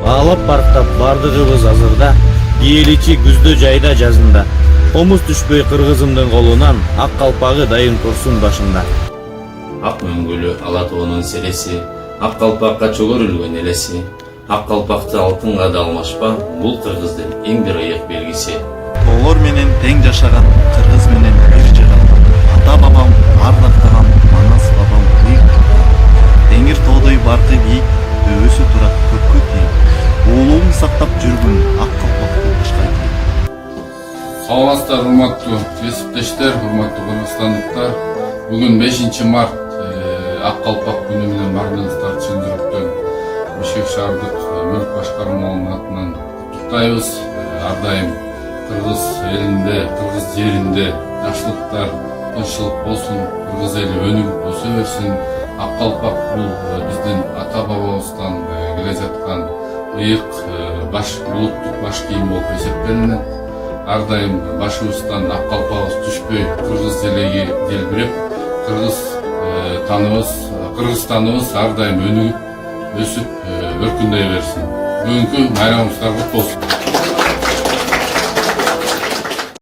Алып барктап бардыгыбыз азырда киеличи күздө жайда жазында комуз түшпөй кыргызымдын колунан ак калпагы дайым турсун башында. Ак мөңгүлү ала тоонун селеси, ак калпакка чогор үлгөн элеси, ак калпакты алтынга да алмашпа, бул кыргыздын эң бир ыйык белгиси. Тоолор менен тең жашаган, кыргыз менен бир жаралган, ата бабам ардактаган, манас бабам ыйык. Теңир тоодой баркы бийик, дөбөсү турат көккө тийип. Улуун сактап жүргүн ак калпакты башка кийип. Саламатсыздар, урматтуу кесиптештер, урматтуу кыргызстандыктар. Бүгүн 5 март ак калпак күнү менен бардыгыңыздар чын жүрөктөн Бишкек шаардык мүлк башкармалыгынын атынан куттуктайбыз. Ар дайым кыргыз элинде, кыргыз жеринде жакшылыктар, тынччылык болсун, кыргыз эли өнүгүп өсө берсин. Ак калпак бул биздин ата бабабыздан келе жаткан ыйык баш булуттук баш кийим болуп эсептелинет. Ар дайым башыбыздан ак калпагыбыз түшпөй, кыргыз элеги желбиреп, Кыргызстаныбыз ар дайым өнүгүп, өсүп, өркүндөй берсин. Бүгүнкү майрамыбыздар куту болсун.